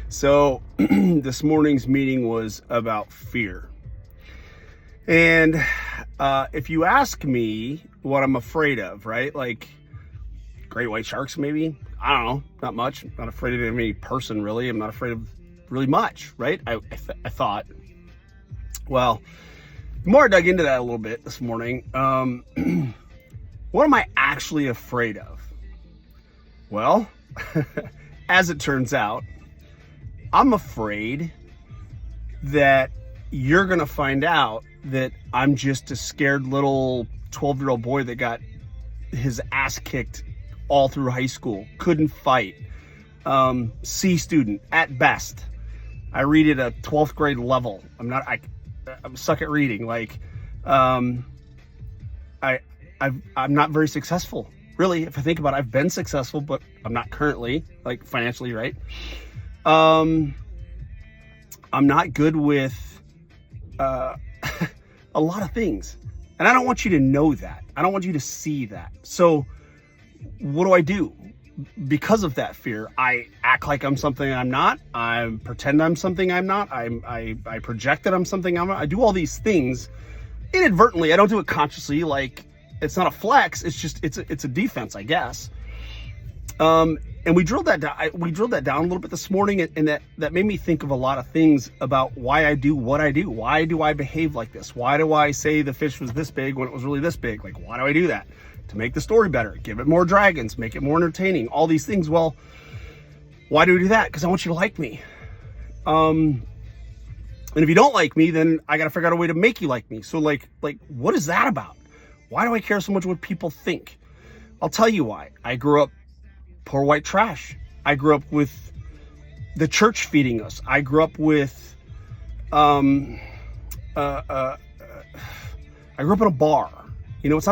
So this morning's meeting was about fear. And if you ask me what I'm afraid of, right? Like great white sharks, maybe? I don't know, not much. Not afraid of any person, really. I'm not afraid of really much, right? I thought. Well, the more I dug into that a little bit this morning, what am I actually afraid of? Well, as it turns out, I'm afraid that you're going to find out that I'm just a scared little 12-year-old boy that got his ass kicked all through high school, couldn't fight, C student at best. I read at a 12th grade level. I'm suck at reading. Like, I'm not very successful. Really, if I think about it, I've been successful, but I'm not currently, like, financially, right? I'm not good with a lot of things. And I don't want you to know that. I don't want you to see that. So what do? Because of that fear, I act like I'm something I'm not. I pretend I'm something I'm not. I project that I'm something I'm not. I do all these things inadvertently. I don't do it consciously. Like, it's not a flex. It's just, it's a defense, I guess. And we drilled that down. We drilled that down a little bit this morning, and that made me think of a lot of things about why I do what I do. Why do I behave like this? Why do I say the fish was this big when it was really this big? Like, why do I do that? To make the story better, give it more dragons, make it more entertaining, all these things. Well, why do we do that? Because I want you to like me. And if you don't like me, then I got to figure out a way to make you like me. So like, what is that about? Why do I care so much what people think? I'll tell you why. I grew up poor white trash. I grew up with the church feeding us. I grew up with, I grew up in a bar. You know, it's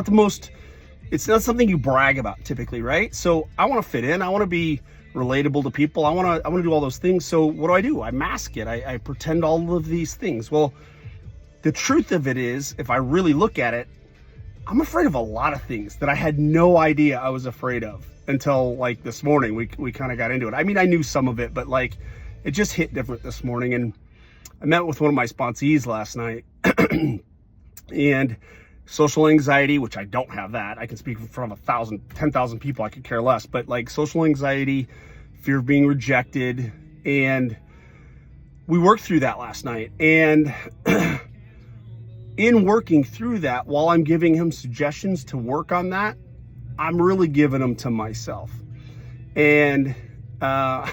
not something you brag about typically, right? So I want to fit in. I want to be relatable to people. I want to do all those things. So what do? I mask it. I pretend all of these things. Well, the truth of it is, if I really look at it, I'm afraid of a lot of things that I had no idea I was afraid of until like this morning. We kind of got into it. I mean, I knew some of it, but like it just hit different this morning. And I met with one of my sponsees last night and social anxiety, which I don't have that. I can speak in front of 1,000, 10,000 people. I could care less, but like social anxiety, fear of being rejected. And we worked through that last night. And in working through that, while I'm giving him suggestions to work on that, I'm really giving them to myself. And I've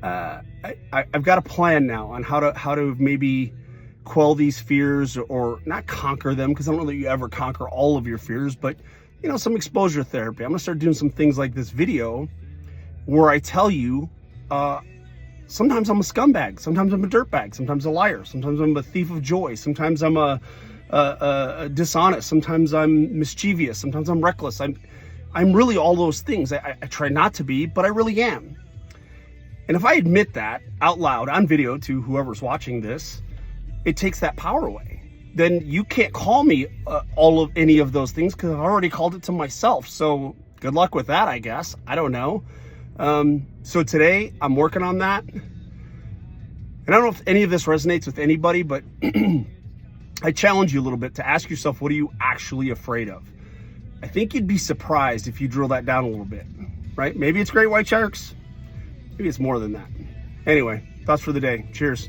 got a plan now on how to maybe quell these fears, or not conquer them, because I don't know that you ever conquer all of your fears, but you know, some exposure therapy. I'm gonna start doing some things like this video where I tell you, sometimes I'm a scumbag, sometimes I'm a dirtbag, sometimes a liar, sometimes I'm a thief of joy, sometimes I'm a dishonest, sometimes I'm mischievous, sometimes I'm reckless. I'm really all those things. I try not to be, but I really am. And if I admit that out loud on video to whoever's watching this, it takes that power away. Then you can't call me any of those things, because I've already called it to myself. So good luck with that, I guess. I don't know. So today I'm working on that. And I don't know if any of this resonates with anybody, but I challenge you a little bit to ask yourself, what are you actually afraid of? I think you'd be surprised if you drill that down a little bit, right? Maybe it's great white sharks. Maybe it's more than that. Anyway, thoughts for the day. Cheers.